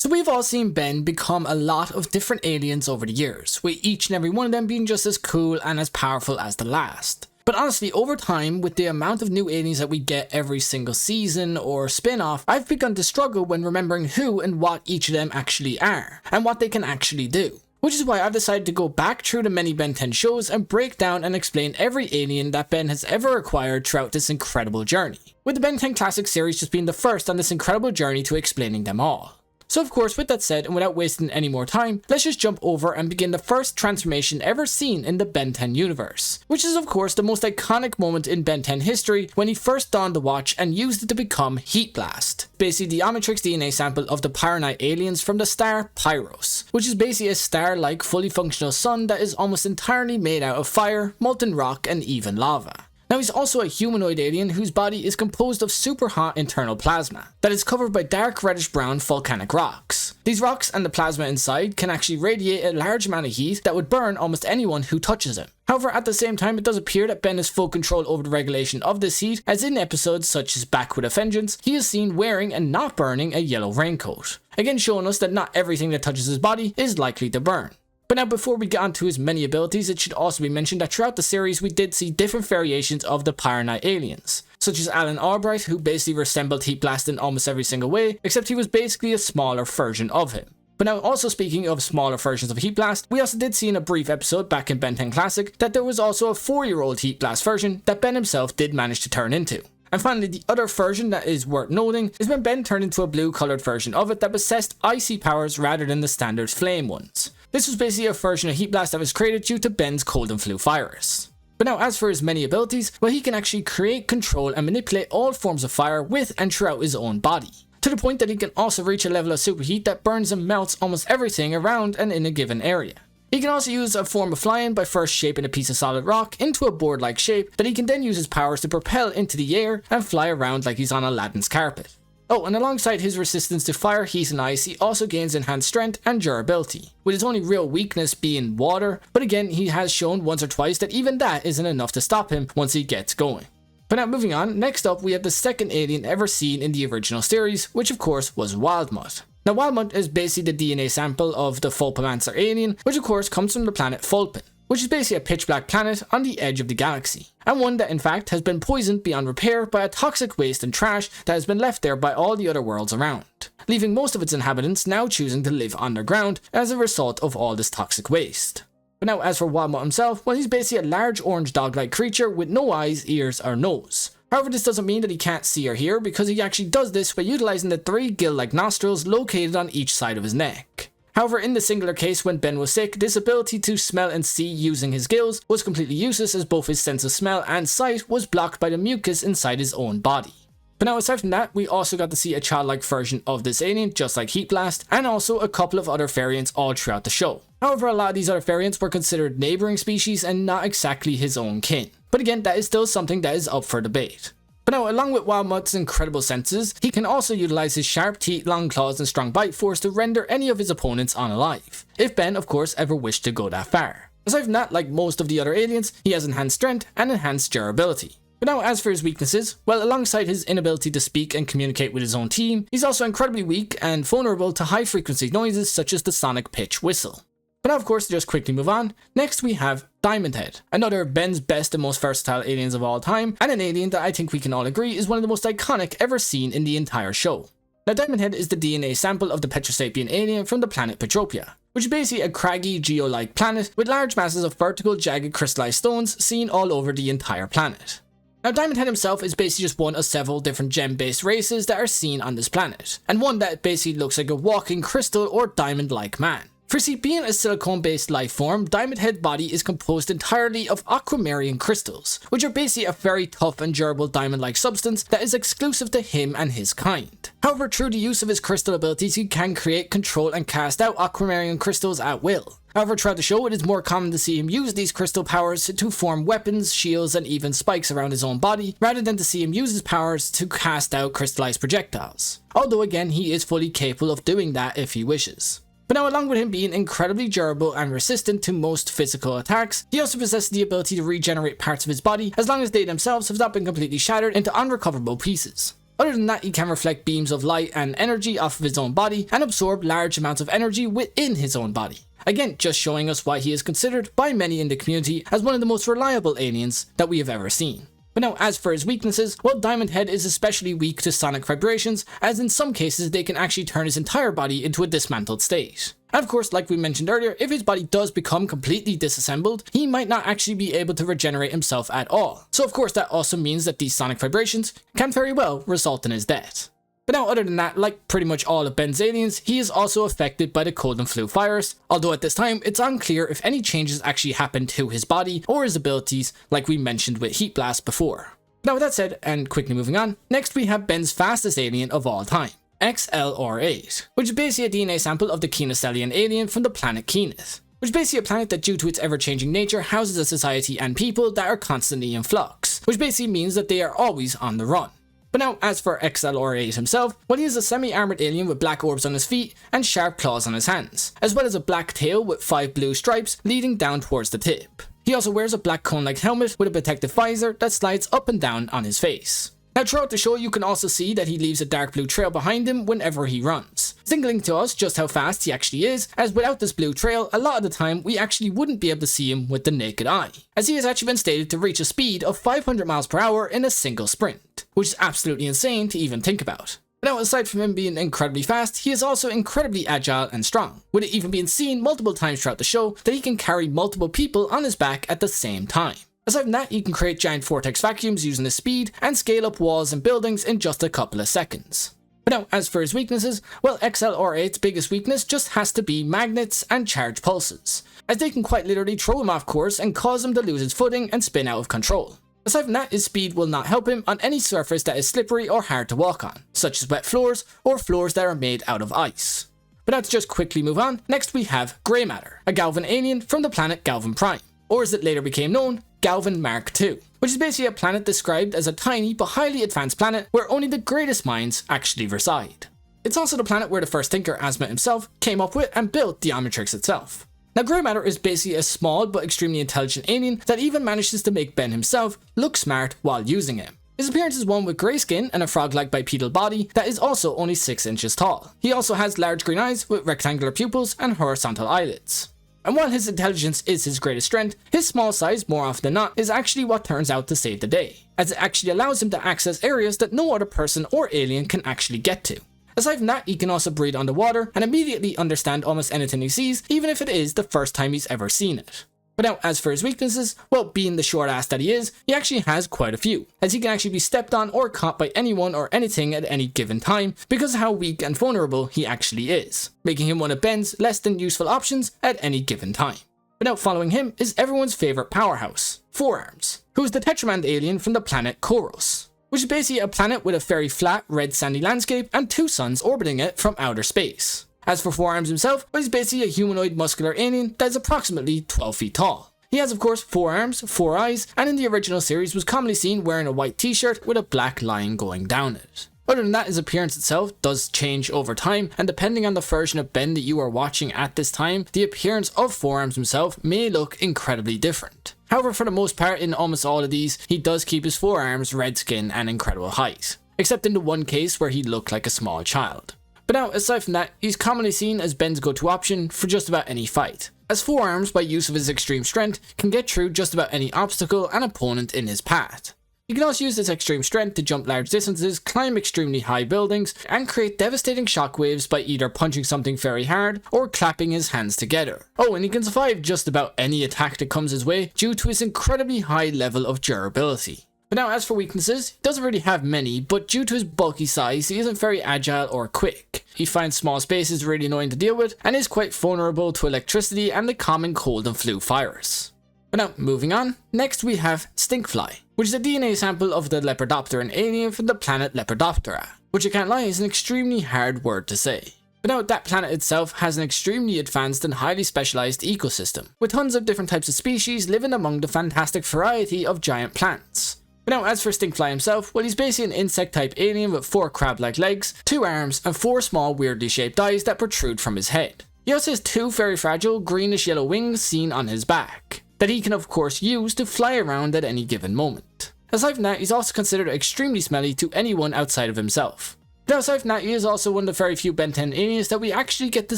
So we've all seen Ben become a lot of different aliens over the years, with each and every one of them being just as cool and as powerful as the last. But honestly, over time, with the amount of new aliens that we get every single season or spin-off, I've begun to struggle when remembering who and what each of them actually are, and what they can actually do. Which is why I've decided to go back through the many Ben 10 shows and break down and explain every alien that Ben has ever acquired throughout this incredible journey, with the Ben 10 Classic series just being the first on this incredible journey to explaining them all. So of course, with that said, and without wasting any more time, let's just jump over and begin the first transformation ever seen in the Ben 10 universe, which is of course the most iconic moment in Ben 10 history when he first donned the watch and used it to become Heatblast, basically the Omnitrix DNA sample of the Pyronite aliens from the star Pyros, which is basically a star-like fully functional sun that is almost entirely made out of fire, molten rock, and even lava. Now he's also a humanoid alien whose body is composed of super hot internal plasma that is covered by dark reddish brown volcanic rocks. These rocks and the plasma inside can actually radiate a large amount of heat that would burn almost anyone who touches him. However, at the same time, it does appear that Ben has full control over the regulation of this heat, as in episodes such as Back with a Vengeance, he is seen wearing and not burning a yellow raincoat, again showing us that not everything that touches his body is likely to burn. But now before we get on to his many abilities, it should also be mentioned that throughout the series we did see different variations of the Pyronite aliens, such as Alan Albright, who basically resembled Heatblast in almost every single way, except he was basically a smaller version of him. But now also speaking of smaller versions of Heatblast, we also did see in a brief episode back in Ben 10 Classic that there was also a 4-year-old Heatblast version that Ben himself did manage to turn into. And finally, the other version that is worth noting is when Ben turned into a blue coloured version of it that possessed icy powers rather than the standard flame ones. This was basically a version of Heatblast that was created due to Ben's cold and flu virus. But now as for his many abilities, well, he can actually create, control and manipulate all forms of fire with and throughout his own body, to the point that he can also reach a level of superheat that burns and melts almost everything around and in a given area. He can also use a form of flying by first shaping a piece of solid rock into a board-like shape that he can then use his powers to propel into the air and fly around like he's on Aladdin's carpet. Oh, and alongside his resistance to fire, heat and ice, he also gains enhanced strength and durability, with his only real weakness being water, but again he has shown once or twice that even that isn't enough to stop him once he gets going. But now moving on, next up we have the second alien ever seen in the original series, which of course was Wildmutt. Now Wildmutt is basically the DNA sample of the Fulpamancer alien, which of course comes from the planet Fulpin, which is basically a pitch black planet on the edge of the galaxy, and one that in fact has been poisoned beyond repair by a toxic waste and trash that has been left there by all the other worlds around, leaving most of its inhabitants now choosing to live underground as a result of all this toxic waste. But now as for Wildmutt himself, well, he's basically a large orange dog-like creature with no eyes, ears or nose. However, this doesn't mean that he can't see or hear, because he actually does this by utilizing the 3 gill-like nostrils located on each side of his neck. However, in the singular case when Ben was sick, this ability to smell and see using his gills was completely useless, as both his sense of smell and sight was blocked by the mucus inside his own body. But now aside from that, we also got to see a childlike version of this alien, just like Heatblast, and also a couple of other variants all throughout the show. However, a lot of these other variants were considered neighbouring species and not exactly his own kin. But again, that is still something that is up for debate. But now, along with Wildmutt's incredible senses, he can also utilize his sharp teeth, long claws and strong bite force to render any of his opponents unalive, if Ben of course ever wished to go that far. Aside from that, like most of the other aliens, he has enhanced strength and enhanced durability. But now as for his weaknesses, well, alongside his inability to speak and communicate with his own team, he's also incredibly weak and vulnerable to high frequency noises such as the sonic pitch whistle. But now of course, to just quickly move on, next we have Diamondhead, another of Ben's best and most versatile aliens of all time, and an alien that I think we can all agree is one of the most iconic ever seen in the entire show. Now Diamondhead is the DNA sample of the Petrosapien alien from the planet Petropia, which is basically a craggy geo-like planet with large masses of vertical jagged crystallized stones seen all over the entire planet. Now Diamondhead himself is basically just one of several different gem-based races that are seen on this planet, and one that basically looks like a walking crystal or diamond-like man. For see, being a silicone-based life form, Diamondhead's body is composed entirely of aquamarine crystals, which are basically a very tough and durable diamond-like substance that is exclusive to him and his kind. However, through the use of his crystal abilities, he can create, control, and cast out aquamarine crystals at will. However, throughout the show, it is more common to see him use these crystal powers to form weapons, shields, and even spikes around his own body, rather than to see him use his powers to cast out crystallized projectiles. Although again, he is fully capable of doing that if he wishes. But now, along with him being incredibly durable and resistant to most physical attacks, he also possesses the ability to regenerate parts of his body as long as they themselves have not been completely shattered into unrecoverable pieces. Other than that, he can reflect beams of light and energy off of his own body and absorb large amounts of energy within his own body. Again, just showing us why he is considered by many in the community as one of the most reliable aliens that we have ever seen. But now, as for his weaknesses, well, Diamondhead is especially weak to sonic vibrations, as in some cases they can actually turn his entire body into a dismantled state. And of course, like we mentioned earlier, if his body does become completely disassembled, he might not actually be able to regenerate himself at all. So of course that also means that these sonic vibrations can very well result in his death. But now, other than that, like pretty much all of Ben's aliens, he is also affected by the cold and flu virus, although at this time it's unclear if any changes actually happened to his body or his abilities like we mentioned with Heatblast before. Now with that said, and quickly moving on, next we have Ben's fastest alien of all time, XLR8, which is basically a DNA sample of the Kenocellian alien from the planet Kenneth, which is basically a planet that due to its ever-changing nature houses a society and people that are constantly in flux, which basically means that they are always on the run. But now, as for XLR8 himself, well, he is a semi-armored alien with black orbs on his feet and sharp claws on his hands, as well as a black tail with 5 blue stripes leading down towards the tip. He also wears a black cone-like helmet with a protective visor that slides up and down on his face. Now throughout the show you can also see that he leaves a dark blue trail behind him whenever he runs, signaling to us just how fast he actually is, as without this blue trail a lot of the time we actually wouldn't be able to see him with the naked eye, as he has actually been stated to reach a speed of 500 miles per hour in a single sprint, which is absolutely insane to even think about. Now aside from him being incredibly fast, he is also incredibly agile and strong, with it even being seen multiple times throughout the show that he can carry multiple people on his back at the same time. Aside from that, he can create giant vortex vacuums using his speed and scale up walls and buildings in just a couple of seconds. But now, as for his weaknesses, well, XLR8's biggest weakness just has to be magnets and charge pulses, as they can quite literally throw him off course and cause him to lose his footing and spin out of control. Aside from that, his speed will not help him on any surface that is slippery or hard to walk on, such as wet floors or floors that are made out of ice. But now to just quickly move on, next we have Grey Matter, a Galvan alien from the planet Galvan Prime, or as it later became known, Galvan Mark II, which is basically a planet described as a tiny but highly advanced planet where only the greatest minds actually reside. It's also the planet where the first thinker, Asma himself, came up with and built the Omnitrix itself. Now Grey Matter is basically a small but extremely intelligent alien that even manages to make Ben himself look smart while using him. His appearance is one with grey skin and a frog-like bipedal body that is also only 6 inches tall. He also has large green eyes with rectangular pupils and horizontal eyelids. And while his intelligence is his greatest strength, his small size more often than not is actually what turns out to save the day, as it actually allows him to access areas that no other person or alien can actually get to. Aside from that, he can also breathe underwater and immediately understand almost anything he sees, even if it is the first time he's ever seen it. But now, as for his weaknesses, well, being the short ass that he is, he actually has quite a few, as he can actually be stepped on or caught by anyone or anything at any given time because of how weak and vulnerable he actually is, making him one of Ben's less than useful options at any given time. But now following him is everyone's favourite powerhouse, Forearms, who is the Tetramand alien from the planet Koros, which is basically a planet with a very flat red sandy landscape and 2 suns orbiting it from outer space. As for Forearms himself, well, he's basically a humanoid muscular alien that is approximately 12 feet tall. He has of course 4 arms, 4 eyes, and in the original series was commonly seen wearing a white t-shirt with a black line going down it. Other than that, his appearance itself does change over time, and depending on the version of Ben that you are watching at this time, the appearance of Forearms himself may look incredibly different. However, for the most part in almost all of these, he does keep his forearms, red skin, and incredible height, except in the one case where he looked like a small child. But now, aside from that, he's commonly seen as Ben's go-to option for just about any fight, as Forearms, by use of his extreme strength, can get through just about any obstacle and opponent in his path. He can also use his extreme strength to jump large distances, climb extremely high buildings, and create devastating shockwaves by either punching something very hard or clapping his hands together. Oh, and he can survive just about any attack that comes his way due to his incredibly high level of durability. But now, as for weaknesses, he doesn't really have many, but due to his bulky size, he isn't very agile or quick. He finds small spaces really annoying to deal with, and is quite vulnerable to electricity and the common cold and flu virus. But now, moving on, next we have Stinkfly, which is a DNA sample of the Lepidopteran alien from the planet Lepidoptera, which I can't lie is an extremely hard word to say. But now, that planet itself has an extremely advanced and highly specialized ecosystem, with tons of different types of species living among the fantastic variety of giant plants. But now, as for Stinkfly himself, well, he's basically an insect-type alien with 4 crab-like legs, 2 arms, and 4 small weirdly shaped eyes that protrude from his head. He also has 2 very fragile greenish-yellow wings seen on his back, that he can of course use to fly around at any given moment. Aside from that, he's also considered extremely smelly to anyone outside of himself. Now, aside from that, he is also one of the very few Ben 10 aliens that we actually get to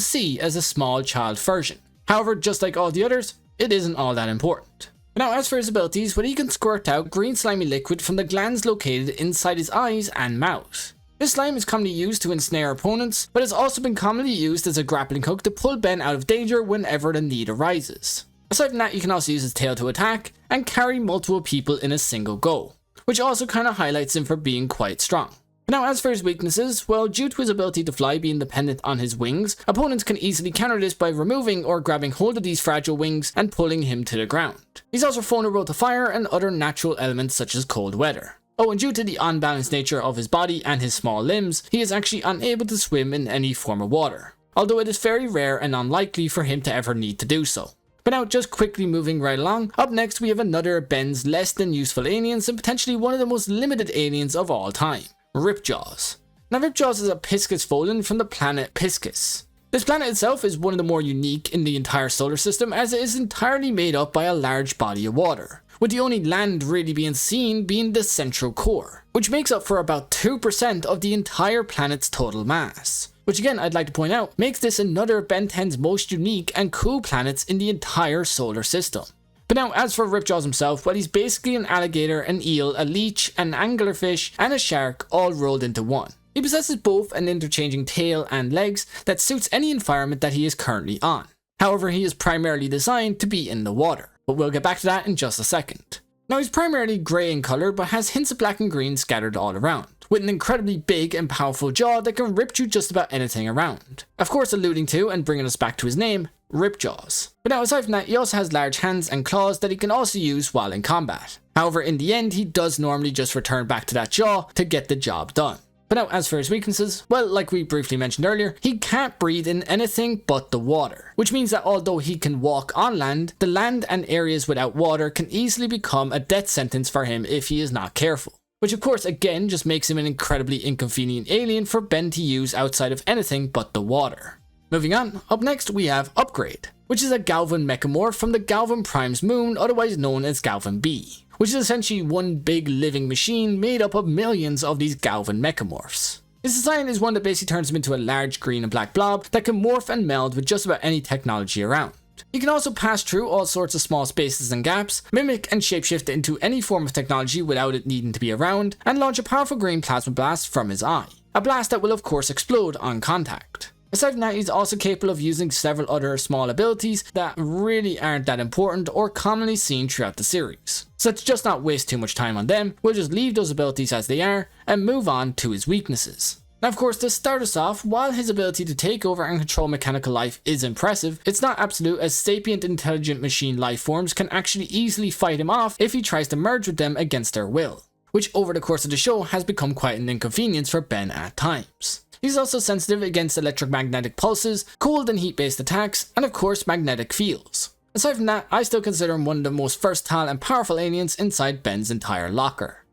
see as a small child version. However, just like all the others, it isn't all that important. Now, as for his abilities, well, he can squirt out green slimy liquid from the glands located inside his eyes and mouth. This slime is commonly used to ensnare opponents, but has also been commonly used as a grappling hook to pull Ben out of danger whenever the need arises. Aside from that, you can also use his tail to attack and carry multiple people in a single go, which also kind of highlights him for being quite strong. Now, as for his weaknesses, well, due to his ability to fly being dependent on his wings, opponents can easily counter this by removing or grabbing hold of these fragile wings and pulling him to the ground. He's also vulnerable to fire and other natural elements such as cold weather. Oh, and due to the unbalanced nature of his body and his small limbs, he is actually unable to swim in any form of water, although it is very rare and unlikely for him to ever need to do so. But now, just quickly moving right along, up next we have another Ben's less than useful aliens and potentially one of the most limited aliens of all time. Ripjaws. Now, Ripjaws is a Piscis Volan from the planet Piscis. This planet itself is one of the more unique in the entire solar system, as it is entirely made up by a large body of water, with the only land really being seen being the central core, which makes up for about 2% of the entire planet's total mass. Which again, I'd like to point out, makes this another of Ben 10's most unique and cool planets in the entire solar system. But now, as for Ripjaws himself, well, he's basically an alligator, an eel, a leech, an anglerfish, and a shark all rolled into one. He possesses both an interchanging tail and legs that suits any environment that he is currently on. However, he is primarily designed to be in the water, but we'll get back to that in just a second. Now, he's primarily grey in colour, but has hints of black and green scattered all around, with an incredibly big and powerful jaw that can rip through just about anything around. Of course, alluding to, and bringing us back to his name, Ripjaws. But now, aside from that, he also has large hands and claws that he can also use while in combat. However, in the end, he does normally just return back to that jaw to get the job done. But now, as for his weaknesses, well, like we briefly mentioned earlier, he can't breathe in anything but the water, which means that although he can walk on land, the land and areas without water can easily become a death sentence for him if he is not careful. Which of course again just makes him an incredibly inconvenient alien for Ben to use outside of anything but the water. Moving on, up next we have Upgrade, which is a Galvan Mechamorph from the Galvan Prime's moon, otherwise known as Galvan B, which is essentially one big living machine made up of millions of these Galvan Mechamorphs. His design is one that basically turns him into a large green and black blob that can morph and meld with just about any technology around. He can also pass through all sorts of small spaces and gaps, mimic and shapeshift into any form of technology without it needing to be around, and launch a powerful green plasma blast from his eye. A blast that will of course explode on contact. Aside from that, he's also capable of using several other small abilities that really aren't that important or commonly seen throughout the series. So let's just not waste too much time on them, we'll just leave those abilities as they are and move on to his weaknesses. Now of course, to start us off, while his ability to take over and control mechanical life is impressive, it's not absolute, as sapient intelligent machine life forms can actually easily fight him off if he tries to merge with them against their will, which over the course of the show has become quite an inconvenience for Ben at times. He's also sensitive against electromagnetic pulses, cold and heat based attacks, and of course magnetic fields. Aside from that, I still consider him one of the most versatile and powerful aliens inside Ben's entire locker.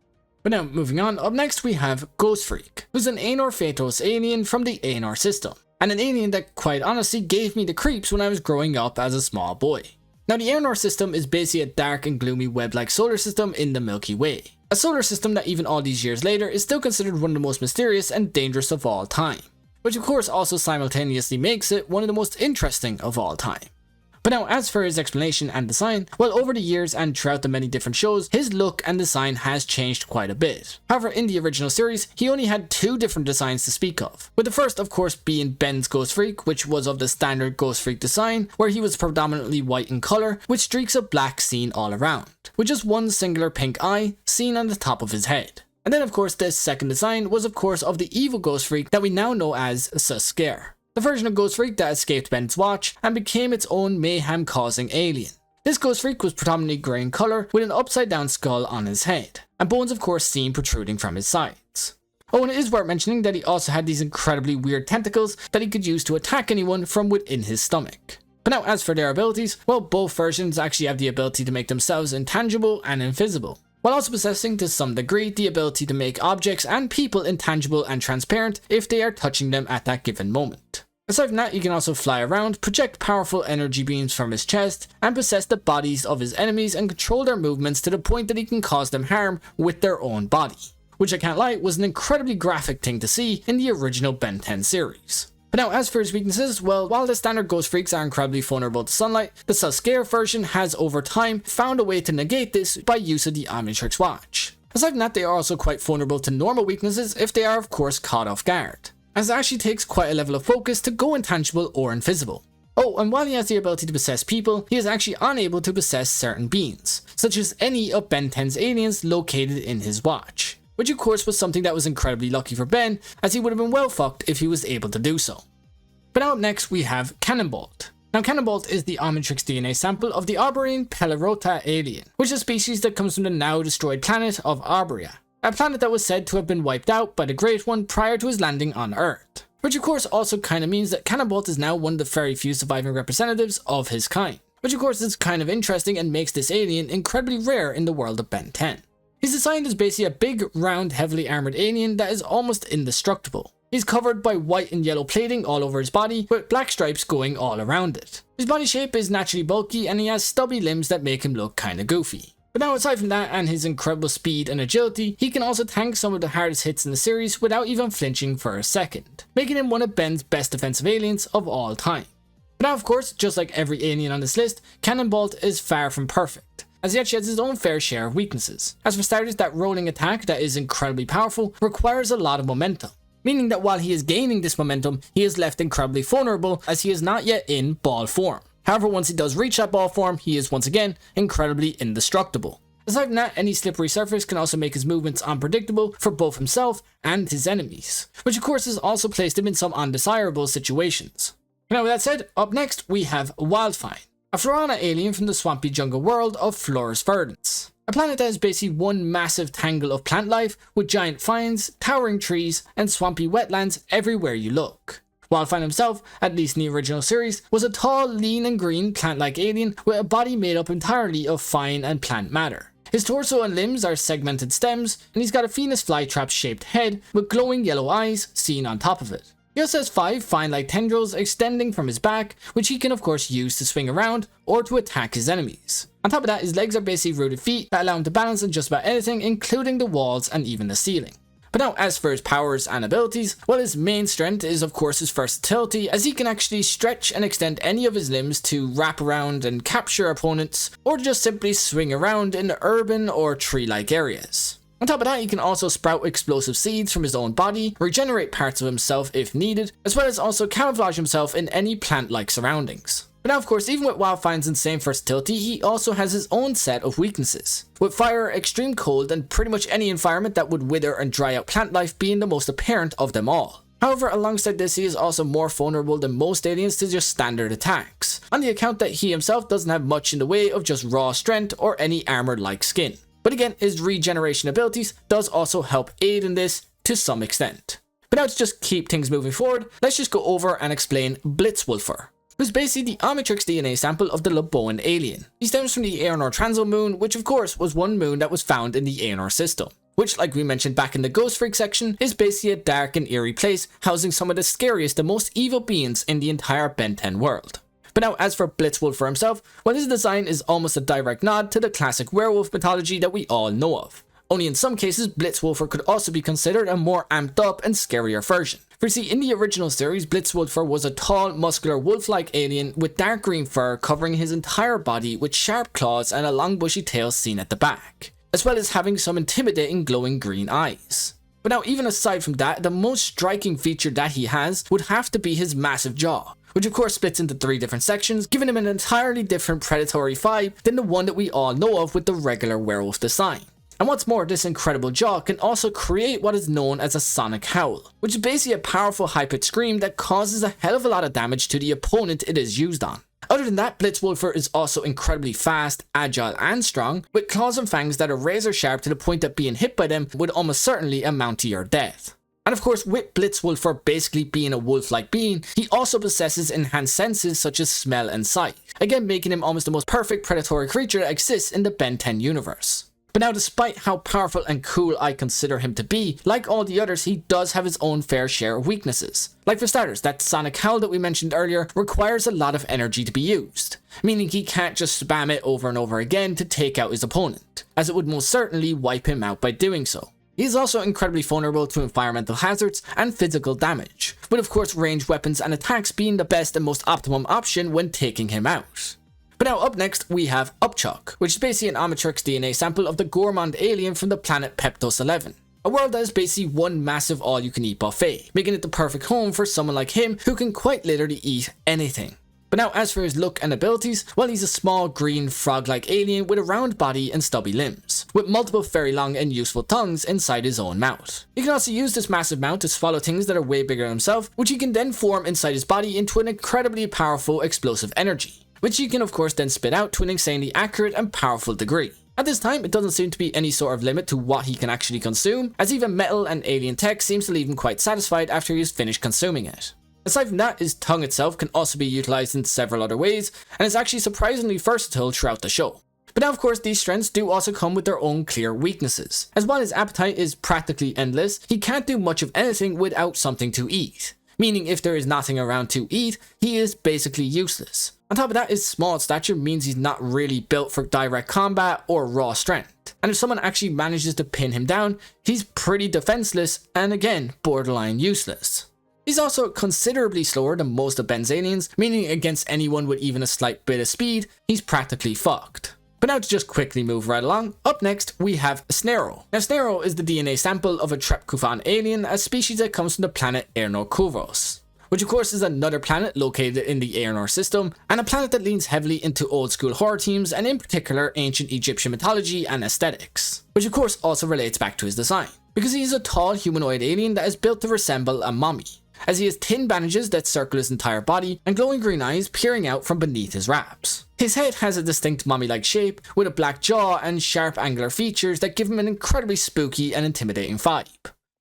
But now, moving on, up next we have Ghostfreak, who's an Aenor Phaetos alien from the Aenor system, and an alien that quite honestly gave me the creeps when I was growing up as a small boy. Now the Aenor system is basically a dark and gloomy web-like solar system in the Milky Way. A solar system that even all these years later is still considered one of the most mysterious and dangerous of all time, which of course also simultaneously makes it one of the most interesting of all time. But now, as for his explanation and design, well, over the years and throughout the many different shows, his look and design has changed quite a bit. However, in the original series, he only had two different designs to speak of, with the first of course being Ben's Ghostfreak, which was of the standard Ghostfreak design, where he was predominantly white in colour, with streaks of black seen all around, with just one singular pink eye seen on the top of his head. And then of course this second design was of course of the evil Ghostfreak that we now know as Susker, the version of Ghostfreak that escaped Ben's watch and became its own mayhem-causing alien. This Ghostfreak was predominantly grey in colour with an upside-down skull on his head, and bones of course seen protruding from his sides. Oh, and it is worth mentioning that he also had these incredibly weird tentacles that he could use to attack anyone from within his stomach. But now, as for their abilities, well, both versions actually have the ability to make themselves intangible and invisible, while also possessing to some degree the ability to make objects and people intangible and transparent if they are touching them at that given moment. Aside from that, he can also fly around, project powerful energy beams from his chest, and possess the bodies of his enemies and control their movements to the point that he can cause them harm with their own body. Which, I can't lie, was an incredibly graphic thing to see in the original Ben 10 series. But now, as for his weaknesses, well, while the standard Ghostfreaks are incredibly vulnerable to sunlight, the Sasuke version has over time found a way to negate this by use of the Omnitrix watch. Aside from that, they are also quite vulnerable to normal weaknesses if they are of course caught off guard, as it actually takes quite a level of focus to go intangible or invisible. Oh, and while he has the ability to possess people, he is actually unable to possess certain beings, such as any of Ben 10's aliens located in his watch. Which of course was something that was incredibly lucky for Ben, as he would have been well fucked if he was able to do so. But now up next we have Canonbolt. Now Canonbolt is the Omnitrix DNA sample of the Arborean Pelorota alien, which is a species that comes from the now destroyed planet of Arborea, a planet that was said to have been wiped out by the Great One prior to his landing on Earth. Which of course also kinda means that Canonbolt is now one of the very few surviving representatives of his kind, which of course is kind of interesting and makes this alien incredibly rare in the world of Ben 10. He's designed as basically a big, round, heavily armored alien that is almost indestructible. He's covered by white and yellow plating all over his body, with black stripes going all around it. His body shape is naturally bulky and he has stubby limbs that make him look kinda goofy. But now aside from that and his incredible speed and agility, he can also tank some of the hardest hits in the series without even flinching for a second, making him one of Ben's best defensive aliens of all time. But now of course, just like every alien on this list, Canonbolt is far from perfect, as he actually has his own fair share of weaknesses. As for starters, that rolling attack that is incredibly powerful requires a lot of momentum, meaning that while he is gaining this momentum, he is left incredibly vulnerable as he is not yet in ball form. However, once he does reach that ball form, he is once again incredibly indestructible. Aside from that, any slippery surface can also make his movements unpredictable for both himself and his enemies, which of course has also placed him in some undesirable situations. Now with that said, up next we have Wildvine, a Florana alien from the swampy jungle world of Flores Verdants. A planet that is basically one massive tangle of plant life with giant vines, towering trees, and swampy wetlands everywhere you look. Wildvine himself, at least in the original series, was a tall, lean and green plant-like alien with a body made up entirely of vine and plant matter. His torso and limbs are segmented stems, and he's got a Venus flytrap shaped head with glowing yellow eyes seen on top of it. He also has 5 vine-like tendrils extending from his back, which he can of course use to swing around or to attack his enemies. On top of that, his legs are basically rooted feet that allow him to balance on just about anything, including the walls and even the ceiling. But now as for his powers and abilities, well, his main strength is of course his versatility, as he can actually stretch and extend any of his limbs to wrap around and capture opponents, or to just simply swing around in urban or tree-like areas. On top of that, he can also sprout explosive seeds from his own body, regenerate parts of himself if needed, as well as also camouflage himself in any plant-like surroundings. But now of course, even with Wildvine's insane versatility, he also has his own set of weaknesses, with fire, extreme cold, and pretty much any environment that would wither and dry out plant life being the most apparent of them all. However, alongside this, he is also more vulnerable than most aliens to just standard attacks, on the account that he himself doesn't have much in the way of just raw strength or any armor-like skin. But again, his regeneration abilities does also help aid in this to some extent. But now to just keep things moving forward, let's just go over and explain Blitzwolfer, who's basically the Omnitrix DNA sample of the Loboan alien. He stems from the Aeonor Transl moon, which of course was one moon that was found in the Aeonor system, which, like we mentioned back in the Ghostfreak section, is basically a dark and eerie place housing some of the scariest and most evil beings in the entire Ben 10 world. But now as for Blitzwolfer himself, well, his design is almost a direct nod to the classic werewolf mythology that we all know of. Only in some cases, Blitzwolfer could also be considered a more amped up and scarier version. For see, in the original series, Blitzwolfer was a tall, muscular wolf-like alien with dark green fur covering his entire body with sharp claws and a long bushy tail seen at the back, as well as having some intimidating glowing green eyes. But now even aside from that, the most striking feature that he has would have to be his massive jaw, which of course splits into 3 different sections, giving him an entirely different predatory vibe than the one that we all know of with the regular werewolf design. And what's more, this incredible jaw can also create what is known as a sonic howl, which is basically a powerful high-pitched scream that causes a hell of a lot of damage to the opponent it is used on. Other than that, Blitzwolfer is also incredibly fast, agile and strong, with claws and fangs that are razor sharp to the point that being hit by them would almost certainly amount to your death. And of course, with Blitzwolfer basically being a wolf-like being, he also possesses enhanced senses such as smell and sight, again making him almost the most perfect predatory creature that exists in the Ben 10 universe. But now, despite how powerful and cool I consider him to be, like all the others, he does have his own fair share of weaknesses. Like for starters, that sonic howl that we mentioned earlier requires a lot of energy to be used, meaning he can't just spam it over and over again to take out his opponent, as it would most certainly wipe him out by doing so. He is also incredibly vulnerable to environmental hazards and physical damage, with of course ranged weapons and attacks being the best and most optimum option when taking him out. But now up next we have Upchuck, which is basically an Omnitrix DNA sample of the gourmand alien from the planet Peptos 11. A world that is basically one massive all-you-can-eat buffet, making it the perfect home for someone like him who can quite literally eat anything. But now as for his look and abilities, well, he's a small green frog-like alien with a round body and stubby limbs, with multiple very long and useful tongues inside his own mouth. He can also use this massive mouth to swallow things that are way bigger than himself, which he can then form inside his body into an incredibly powerful explosive energy, which he can of course then spit out to an insanely accurate and powerful degree. At this time, it doesn't seem to be any sort of limit to what he can actually consume, as even metal and alien tech seems to leave him quite satisfied after he's finished consuming it. Aside from that, his tongue itself can also be utilized in several other ways, and is actually surprisingly versatile throughout the show. But now of course these strengths do also come with their own clear weaknesses, as while his appetite is practically endless, he can't do much of anything without something to eat. Meaning if there is nothing around to eat, he is basically useless. On top of that, his small stature means he's not really built for direct combat or raw strength. And if someone actually manages to pin him down, he's pretty defenseless and again, borderline useless. He's also considerably slower than most of Ben's aliens, meaning against anyone with even a slight bit of speed, he's practically fucked. But now to just quickly move right along, up next we have Snare-Oh. Now Snare-Oh is the DNA sample of a Trepkufan alien, a species that comes from the planet Airnor-Kuvros, which of course is another planet located in the Airnor system, and a planet that leans heavily into old school horror themes and in particular ancient Egyptian mythology and aesthetics, which of course also relates back to his design, because he is a tall humanoid alien that is built to resemble a mummy, as he has tin bandages that circle his entire body and glowing green eyes peering out from beneath his wraps. His head has a distinct mummy-like shape with a black jaw and sharp angular features that give him an incredibly spooky and intimidating vibe.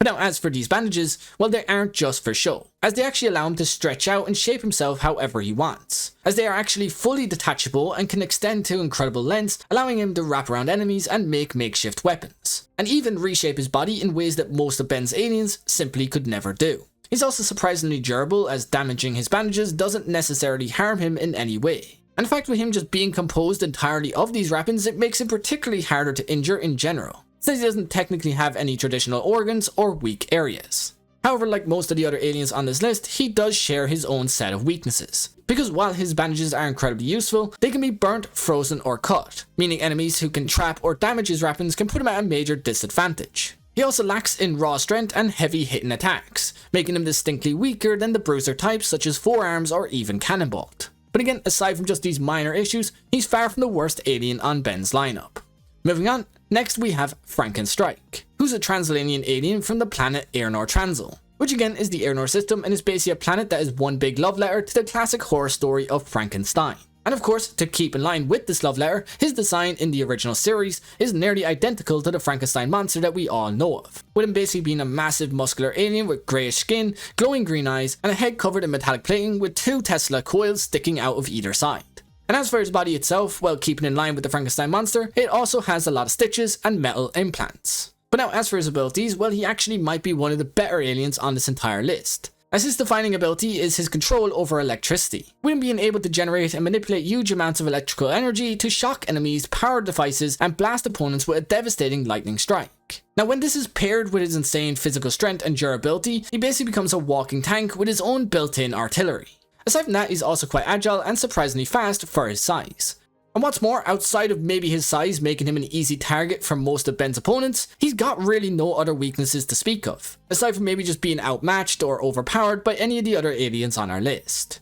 But now as for these bandages, well, they aren't just for show, as they actually allow him to stretch out and shape himself however he wants, as they are actually fully detachable and can extend to incredible lengths, allowing him to wrap around enemies and make makeshift weapons, and even reshape his body in ways that most of Ben's aliens simply could never do. He's also surprisingly durable, as damaging his bandages doesn't necessarily harm him in any way. And in fact, with him just being composed entirely of these wrappings, it makes him particularly harder to injure in general, since he doesn't technically have any traditional organs or weak areas. However, like most of the other aliens on this list, he does share his own set of weaknesses, because while his bandages are incredibly useful, they can be burnt, frozen, or cut, meaning enemies who can trap or damage his wrappings can put him at a major disadvantage. He also lacks in raw strength and heavy hitting attacks, making him distinctly weaker than the bruiser types such as Forearms or even Canonbolt. But again, aside from just these minor issues, he's far from the worst alien on Ben's lineup. Moving on, next we have Frankenstrike, who's a Transilanian alien from the planet Airnor Transil, which again is the Airnor system and is basically a planet that is one big love letter to the classic horror story of Frankenstein. And of course, to keep in line with this love letter, his design in the original series is nearly identical to the Frankenstein monster that we all know of, with him basically being a massive muscular alien with greyish skin, glowing green eyes, and a head covered in metallic plating with 2 Tesla coils sticking out of either side. And as for his body itself, well, keeping in line with the Frankenstein monster, it also has a lot of stitches and metal implants. But now as for his abilities, well, he actually might be one of the better aliens on this entire list, as his defining ability is his control over electricity, with him being able to generate and manipulate huge amounts of electrical energy to shock enemies, power devices, and blast opponents with a devastating lightning strike. Now when this is paired with his insane physical strength and durability, he basically becomes a walking tank with his own built-in artillery. Aside from that, he's also quite agile and surprisingly fast for his size. And what's more, outside of maybe his size making him an easy target for most of Ben's opponents, he's got really no other weaknesses to speak of, aside from maybe just being outmatched or overpowered by any of the other aliens on our list.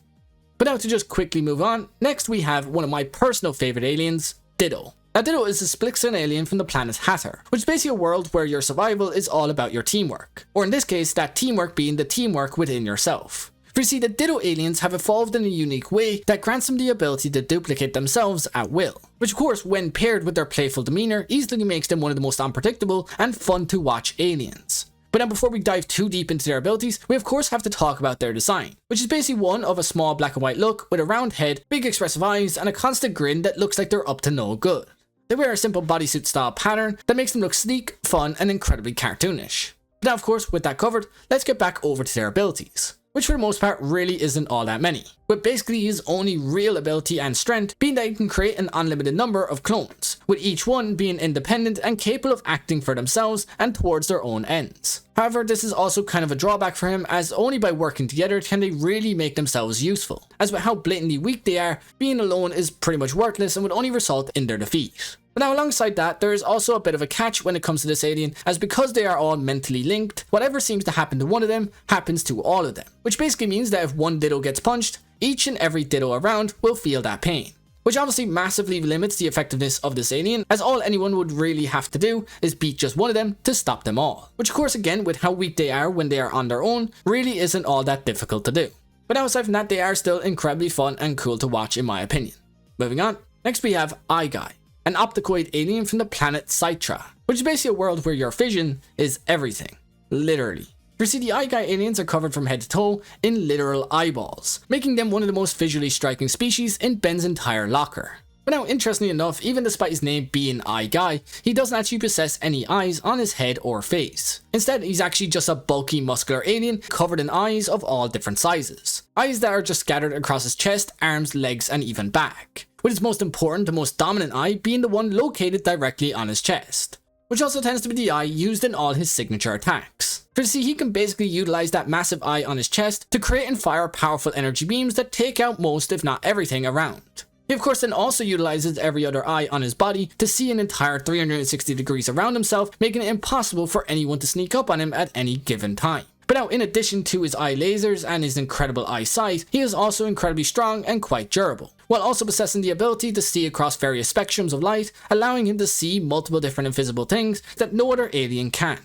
But now to just quickly move on, next we have one of my personal favourite aliens, Ditto. Now Ditto is a Splixen alien from the planet Hatter, which is basically a world where your survival is all about your teamwork, or in this case, that teamwork being the teamwork within yourself. For you see, the Ditto aliens have evolved in a unique way that grants them the ability to duplicate themselves at will, which of course when paired with their playful demeanour easily makes them one of the most unpredictable and fun to watch aliens. But now before we dive too deep into their abilities, we of course have to talk about their design, which is basically one of a small black and white look with a round head, big expressive eyes, and a constant grin that looks like they're up to no good. They wear a simple bodysuit style pattern that makes them look sleek, fun, and incredibly cartoonish. But now of course, with that covered, let's get back over to their abilities, which for the most part really isn't all that many, with basically his only real ability and strength being that he can create an unlimited number of clones, with each one being independent and capable of acting for themselves and towards their own ends. However, this is also kind of a drawback for him, as only by working together can they really make themselves useful, as with how blatantly weak they are, being alone is pretty much worthless and would only result in their defeat. But now alongside that, there is also a bit of a catch when it comes to this alien, as because they are all mentally linked, whatever seems to happen to one of them happens to all of them, which basically means that if one Ditto gets punched, each and every Ditto around will feel that pain, which obviously massively limits the effectiveness of this alien, as all anyone would really have to do is beat just one of them to stop them all, which of course again with how weak they are when they are on their own really isn't all that difficult to do. But outside from that, they are still incredibly fun and cool to watch in my opinion. Moving on, next we have Eye Guy, an opticoid alien from the planet Cytra, which is basically a world where your vision is everything, literally. You see, the Eye Guy aliens are covered from head to toe in literal eyeballs, making them one of the most visually striking species in Ben's entire locker. But now, interestingly enough, even despite his name being Eye Guy, he doesn't actually possess any eyes on his head or face. Instead, he's actually just a bulky muscular alien covered in eyes of all different sizes. Eyes that are just scattered across his chest, arms, legs, and even back, with his most important, the most dominant eye being the one located directly on his chest, which also tends to be the eye used in all his signature attacks. For you see, he can basically utilize that massive eye on his chest to create and fire powerful energy beams that take out most if not everything around. He of course then also utilizes every other eye on his body to see an entire 360 degrees around himself, making it impossible for anyone to sneak up on him at any given time. But now, in addition to his eye lasers and his incredible eyesight, he is also incredibly strong and quite durable, while also possessing the ability to see across various spectrums of light, allowing him to see multiple different invisible things that no other alien can.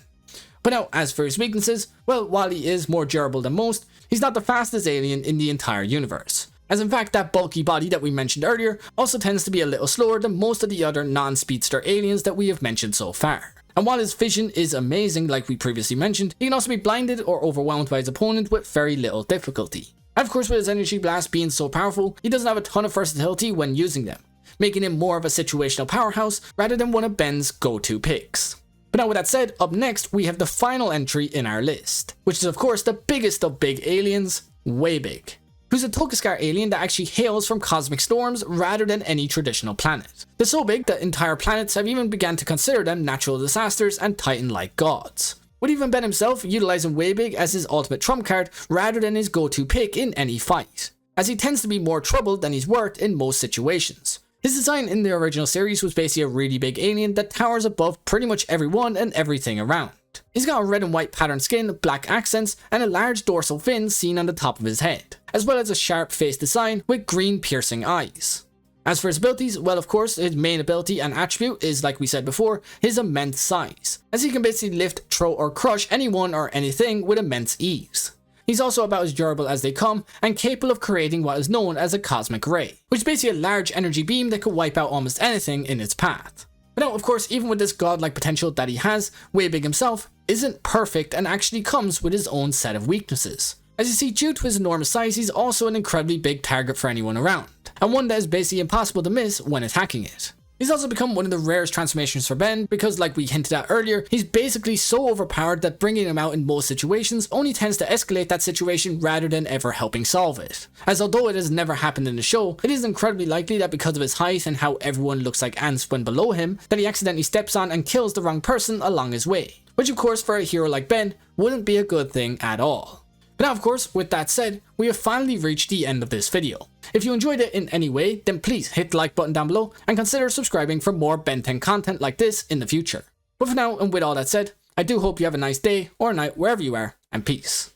But now, as for his weaknesses, well, while he is more durable than most, he's not the fastest alien in the entire universe. As in fact, that bulky body that we mentioned earlier also tends to be a little slower than most of the other non-speedster aliens that we have mentioned so far. And while his vision is amazing, like we previously mentioned, he can also be blinded or overwhelmed by his opponent with very little difficulty. And of course, with his energy blast being so powerful, he doesn't have a ton of versatility when using them, making him more of a situational powerhouse rather than one of Ben's go-to picks. But now with that said, up next we have the final entry in our list, which is of course the biggest of big aliens, Waybig, who's a Tokaskar alien that actually hails from cosmic storms rather than any traditional planet. They're so big that entire planets have even begun to consider them natural disasters and Titan-like gods, with even Ben himself utilizing Waybig as his ultimate trump card rather than his go-to pick in any fight, as he tends to be more trouble than he's worth in most situations. His design in the original series was basically a really big alien that towers above pretty much everyone and everything around. He's got a red and white patterned skin, black accents, and a large dorsal fin seen on the top of his head, as well as a sharp face design with green piercing eyes. As for his abilities, well of course his main ability and attribute is, like we said before, his immense size, as he can basically lift, throw or crush anyone or anything with immense ease. He's also about as durable as they come and capable of creating what is known as a cosmic ray, which is basically a large energy beam that could wipe out almost anything in its path. But now of course, even with this godlike potential that he has, Waybig himself isn't perfect and actually comes with his own set of weaknesses. As you see, due to his enormous size, he's also an incredibly big target for anyone around, and one that is basically impossible to miss when attacking it. He's also become one of the rarest transformations for Ben because, like we hinted at earlier, he's basically so overpowered that bringing him out in most situations only tends to escalate that situation rather than ever helping solve it. As although it has never happened in the show, it is incredibly likely that because of his height and how everyone looks like ants when below him, that he accidentally steps on and kills the wrong person along his way, which of course for a hero like Ben wouldn't be a good thing at all. But now of course, with that said, we have finally reached the end of this video. If you enjoyed it in any way, then please hit the like button down below and consider subscribing for more Ben 10 content like this in the future. But for now, and with all that said, I do hope you have a nice day or night wherever you are, and peace.